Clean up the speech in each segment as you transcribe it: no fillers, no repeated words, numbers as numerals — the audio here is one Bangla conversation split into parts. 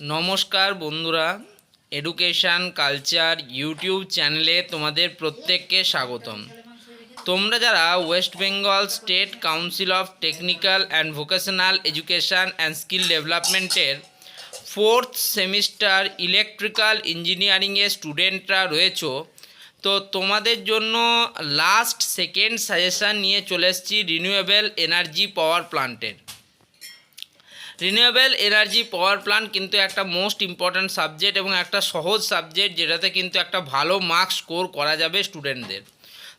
নমস্কার বন্ধুরা, এডুকেশান কালচার ইউটিউব চ্যানেলে তোমাদের প্রত্যেককে স্বাগতম। তোমরা যারা West Bengal state council of technical and vocational education and skill ডেভেলপমেন্টের 4th সেমিস্টার ইলেকট্রিক্যাল ইঞ্জিনিয়ারিংয়ে স্টুডেন্টরা রয়েছো, তো তোমাদের জন্য লাস্ট সেকেন্ড সাজেশান নিয়ে চলে এসেছি রিনিউয়েবল এনার্জি পাওয়ার প্ল্যান্টের। রিনিউয়েবল এনার্জি পাওয়ার প্ল্যান্ট কিন্তু একটা মোস্ট ইম্পর্ট্যান্ট সাবজেক্ট এবং একটা সহজ সাবজেক্ট, যেটাতে কিন্তু একটা ভালো মার্কস স্কোর করা যাবে স্টুডেন্টদের।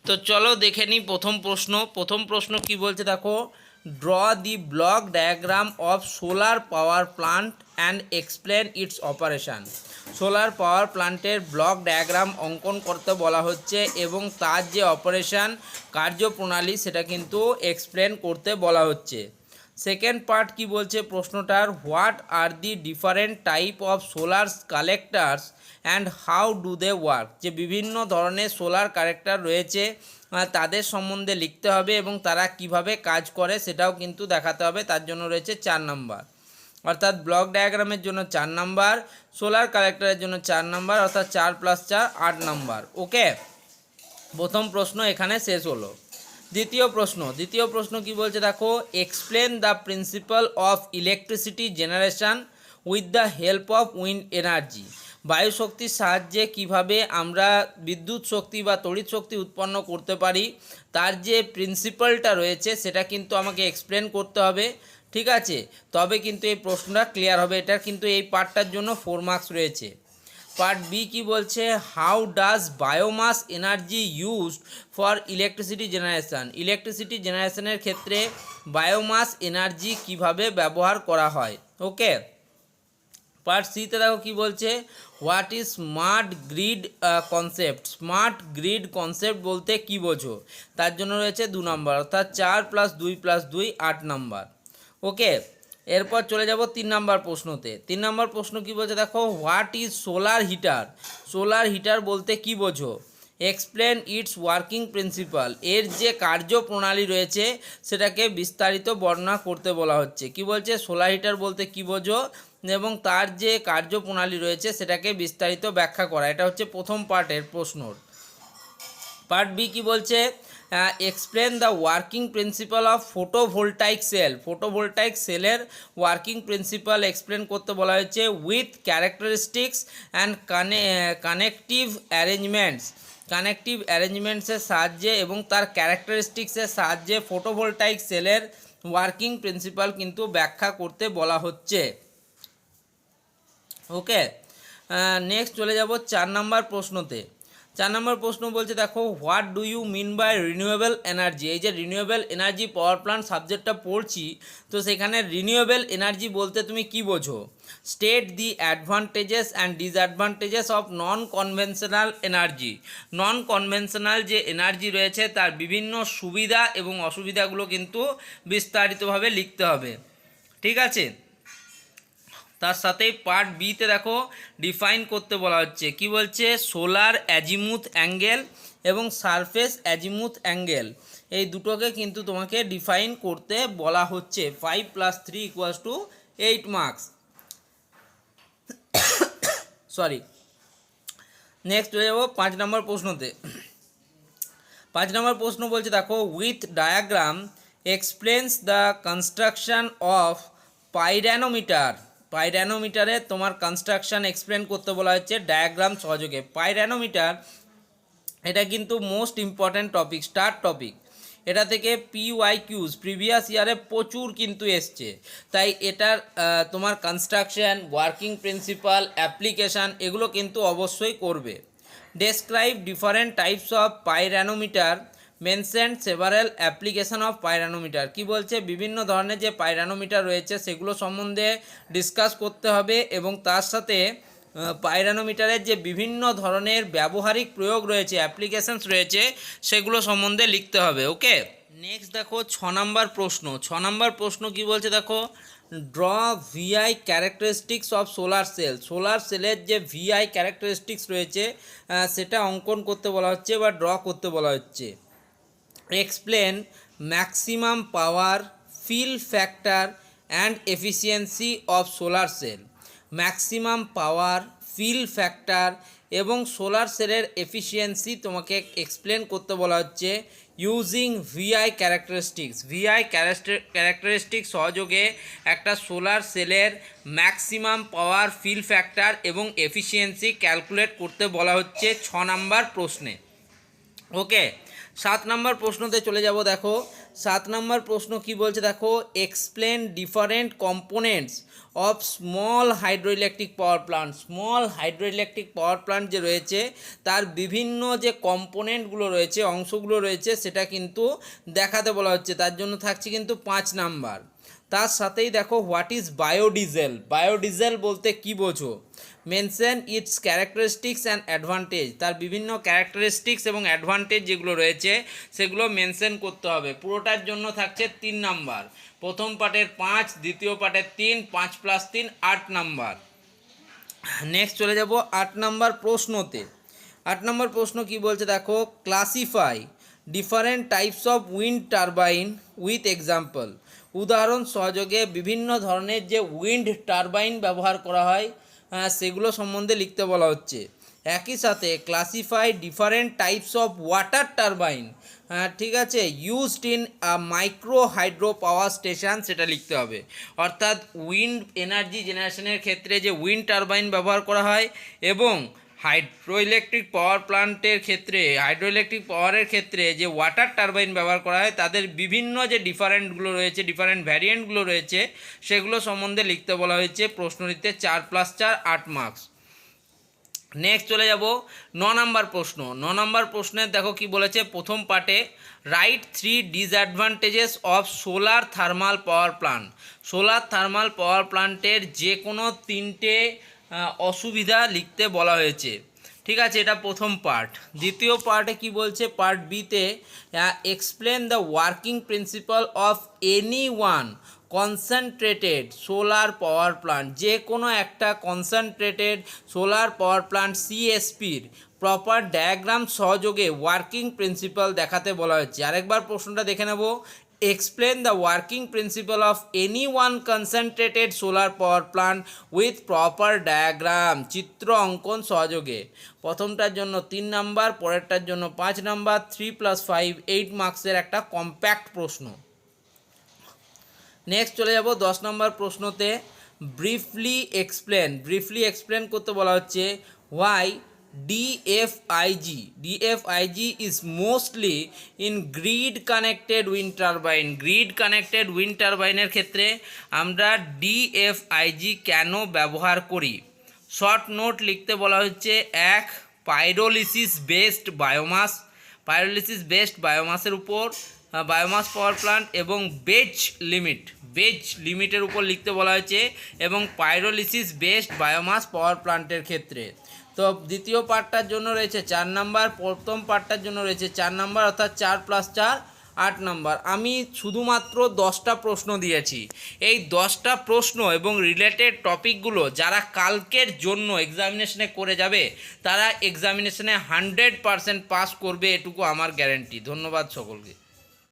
তো চলো দেখে নিই প্রথম প্রশ্ন কি বলছে দেখো, draw the block diagram of solar power plant and explain it's operation. Solar power প্ল্যান্টের ব্লক ডায়াগ্রাম অঙ্কন করতে বলা হচ্ছে এবং তার যে অপারেশান কার্যপ্রণালী সেটা কিন্তু এক্সপ্লেন করতে বলা হচ্ছে। সেকেন্ড পার্ট কি বলছে প্রশ্নটার, what are the different type of solar collectors and how do they work. যে বিভিন্ন ধরনের সোলার কালেক্টর রয়েছে তাদের সম্বন্ধে লিখতে হবে এবং তারা কিভাবে কাজ করে সেটাও কিন্তু দেখাতে হবে। তার জন্য রয়েছে 4 নাম্বার, অর্থাৎ ব্লক ডায়াগ্রামের জন্য 4 নাম্বার, সোলার কালেক্টরের জন্য 4 নাম্বার, অর্থাৎ 4 + 4 8 নাম্বার। ওকে, প্রথম প্রশ্ন এখানে শেষ হলো। দ্বিতীয় প্রশ্ন কি বলছে দেখো, explain the principal of electricity generation with the help of wind energy. বায়ু শক্তির সাহায্যে কিভাবে আমরা বিদ্যুৎ শক্তি বা তড়িৎ শক্তি উৎপন্ন করতে পারি তার যে প্রিন্সিপালটা রয়েছে সেটা কিন্তু আমাকে এক্সপ্লেন করতে হবে। ঠিক আছে, তবে কিন্তু এই প্রশ্নটা ক্লিয়ার হবে। এটার কিন্তু এই পার্টটার জন্য 4 মার্কস রয়েছে। পার্ট বি কি বলছে, how does biomass energy used for electricity generation. Electricity জেনারেশনের ক্ষেত্রে বায়োমাস এনার্জি কিভাবে ব্যবহার করা হয়। ওকে, পার্ট সিতে দেখো কি বলছে, what is smart grid concept. Smart grid concept বলতে কি বোঝো, তার জন্য রয়েছে 2 নম্বর, অর্থাৎ 4 + 2 + 2 8 নাম্বার। ওকে, এরপর চলে যাব 3 নম্বর প্রশ্নতে। 3 নম্বর প্রশ্ন কি বলছে দেখো, what is solar heater. Solar heater বলতে কি বোঝো, এক্সপ্লেন ইটস ওয়ার্কিং প্রিন্সিপাল। এর যে কার্যপ্রণালী রয়েছে সেটাকে বিস্তারিত বর্ণনা করতে বলা হচ্ছে। কি বলছে, সোলার হিটার বলতে কি বোঝো এবং তার যে কার্যপ্রণালী রয়েছে সেটাকে বিস্তারিত ব্যাখ্যা করা। এটা হচ্ছে প্রথম পার্টের প্রশ্ন। পার্ট বি কি বলছে, explain the working principle of photovoltaic cell. Photovoltaic সেলের ওয়ার্কিং প্রিন্সিপাল এক্সপ্লেন করতে বলা হয়েছে with characteristics and connective arrangements. Connective অ্যারেঞ্জমেন্টসের সাহায্যে এবং তার ক্যারেক্টারিস্টিক্সের সাহায্যে ফটোভোল্টাইক সেলের ওয়ার্কিং প্রিন্সিপাল কিন্তু ব্যাখ্যা করতে বলা হচ্ছে। ওকে, নেক্সট চলে যাব 4 নম্বর প্রশ্নতে। 4 নম্বর প্রশ্ন বলছে দেখো, what do you mean by renewable energy. এই যে রিনিউয়েবল এনার্জি পাওয়ার প্ল্যান্ট সাবজেক্টটা পড়ছি, তো সেখানে রিনিউয়েবল এনার্জি বলতে তুমি কি বোঝো। State the advantages and disadvantages of non conventional energy. Non conventional যে এনার্জি রয়েছে তার বিভিন্ন সুবিধা এবং অসুবিধাগুলো কিন্তু বিস্তারিতভাবে লিখতে হবে। ঠিক আছে, তার সাথেই পার্ট বিতে দেখো ডিফাইন করতে বলা হচ্ছে। কি বলছে, সোলার অ্যাজিমুথ অ্যাঙ্গেল এবং সারফেস অ্যাজিমুথ অ্যাঙ্গেল, এই দুটোকে কিন্তু তোমাকে ডিফাইন করতে বলা হচ্ছে। 5 + 3 = 8 মার্কস। সরি, নেক্সট হয়ে যাবো 5 নম্বর প্রশ্নতে। 5 নম্বর প্রশ্ন বলছে দেখো, with diagram explains the construction of pyranometer. পাইরানোমিটারে তোমার কনস্ট্রাকশন এক্সপ্লেন করতে বলা হচ্ছে ডায়াগ্রাম সহযোগে। পাইরানোমিটার এটা কিন্তু most important topic, star topic. এটা থেকে PYQs প্রিভিয়াস ইয়ারে প্রচুর কিন্তু এসছে, তাই এটার তোমার কনস্ট্রাকশন, ওয়ার্কিং প্রিন্সিপাল, অ্যাপ্লিকেশান এগুলো কিন্তু অবশ্যই করবে। Describe different types of pyranometer, mention several application of pyranometer. কি বলছে, বিভিন্ন ধরনের যে পাইরানোমিটার রয়েছে সেগুলো সম্বন্ধে ডিসকাস করতে হবে এবং তার সাথে পাইরানোমিটারের যে বিভিন্ন ধরনের ব্যবহারিক প্রয়োগ রয়েছে, অ্যাপ্লিকেশনস রয়েছে, সেগুলো সম্বন্ধে লিখতে হবে। ওকে, নেক্সট দেখো 6 নম্বর প্রশ্ন। 6 নম্বর প্রশ্ন কি বলছে দেখো, draw VI characteristics of solar sell. Solar সেলের যে VI ক্যারেক্টারিস্টিক্স রয়েছে সেটা অঙ্কন করতে বলা হচ্ছে বা ড্র করতে বলা হচ্ছে। Explain maximum power, fill factor and efficiency of solar cell. Maximum power, fill factor এবং সোলার সেলের এফিসিয়েন্সি তোমাকে এক্সপ্লেন করতে বলা হচ্ছে using VI characteristics. VI characteristics সহযোগে একটা সোলার সেলের ম্যাক্সিমাম পাওয়ার, ফিল ফ্যাক্টর এবং এফিসিয়েন্সি ক্যালকুলেট করতে বলা হচ্ছে 6 নম্বর প্রশ্নে। ওকে, 7 নম্বর প্রশ্নতে চলে যাব। দেখো 7 নম্বর প্রশ্ন কি বলছে, দেখো explain different components of small hydroelectric power plant. Small hydroelectric power plant যে রয়েছে তার বিভিন্ন যে কম্পোনেন্টগুলো রয়েছে, অংশগুলো রয়েছে, সেটা কিন্তু দেখাতে বলা হচ্ছে। তার জন্য থাকছে কিন্তু 5 নাম্বার। তার সাথেই দেখো হোয়াট ইজ বায়োডিজেল। বায়োডিজেল বলতে কি বোঝো? Mention it's characteristics and advantage. তার বিভিন্ন ক্যারেক্টারিস্টিক্স এবং অ্যাডভান্টেজ যেগুলো রয়েছে সেগুলো মেনশন করতে হবে। পুরোটার জন্য থাকছে 3 নাম্বার। প্রথম পার্টের 5, দ্বিতীয় পার্টের 3, 5 + 3 8 নাম্বার। নেক্সট চলে যাব 8 নাম্বার প্রশ্নতে। 8 নম্বর প্রশ্ন কি বলছে, দেখো classify different types of wind turbine with example. উদাহরণ সহযোগে বিভিন্ন ধরনের যে উইন্ড টারবাইন ব্যবহার করা হয় সেগুলো সম্বন্ধে লিখতে বলা হচ্ছে। একই সাথে classify different types of water turbine, ঠিক আছে, used in micro hydro power station, সেটা লিখতে হবে। অর্থাৎ উইন্ড এনার্জি জেনারেশনের ক্ষেত্রে যে উইন্ড টারবাইন ব্যবহার করা হয় এবং হাইড্রোইলেকট্রিক পাওয়ার প্লান্টের ক্ষেত্রে, হাইড্রোইলেকট্রিক পাওয়ারের ক্ষেত্রে যে ওয়াটার টারবাইন ব্যবহার করা হয়, তাদের বিভিন্ন যে ডিফারেন্টগুলো রয়েছে, ডিফারেন্ট ভ্যারিয়েন্টগুলো রয়েছে, সেগুলো সম্বন্ধে লিখতে বলা হয়েছে প্রশ্নটিতে। 4 + 4 8 মার্কস। নেক্সট চলে যাব 9 নম্বর প্রশ্ন। 9 নম্বর প্রশ্নে দেখো কি বলেছে, প্রথম পার্টে right 3 disadvantages of solar thermal power plant. Solar thermal power প্লান্টের যে কোনো 3টে অসুবিধা লিখতে বলা হয়েছে, ঠিক আছে, এটা প্রথম পার্ট। দ্বিতীয় পার্টে কি বলছে, পার্ট বিতে explain the working principle of any one concentrated solar power plant. যে কোনো একটা কনসেন্ট্রেটেড সোলার পাওয়ার প্লান্ট সিএসপির প্রপার ডায়াগ্রাম সহযোগে ওয়ার্কিং প্রিন্সিপাল দেখাতে বলা হচ্ছে। আরেকবার প্রশ্নটা দেখে নেব। Explain the working principle of any one concentrated solar power plant with proper diagram, চিত্র অঙ্কন সহযোগে। প্রথমটার জন্য 3 নাম্বার, পরেরটার জন্য 5 নাম্বার। 3 + 5 8 মার্কসের একটা কম্প্যাক্ট প্রশ্ন। নেক্সট চলে যাব 10 নম্বর প্রশ্নতে। ব্রিফলি এক্সপ্লেন করতে বলা হচ্ছে why DFIG is mostly in grid connected wind turbine. Grid connected wind টারবাইনের ক্ষেত্রে আমরা ডিএফআইজি কেন ব্যবহার করি? শর্ট নোট লিখতে বলা হচ্ছে 1 পাইরোলিসিস বেসড বায়োমাসের উপর, বায়োমাস পাওয়ার প্লান্ট এবং বেজ লিমিটের উপর লিখতে বলা হয়েছে, এবং পাইরোলিসিস বেসড বায়োমাস পাওয়ার প্লান্টের ক্ষেত্রে। তো দ্বিতীয় পার্টটার জন্য রয়েছে 4 নাম্বার, প্রথম পার্টটার জন্য রয়েছে 4 নাম্বার, অর্থাৎ 4 + 4 8 নাম্বার। আমি শুধুমাত্র 10টা প্রশ্ন দিয়েছি। এই 10টা প্রশ্ন এবং রিলেটেড টপিকগুলো যারা কালকের জন্য এক্সামিনেশনে করে যাবে তারা এক্সামিনেশনে 100% পাস করবে, এটুকু আমার গ্যারেন্টি। ধন্যবাদ সকলকে।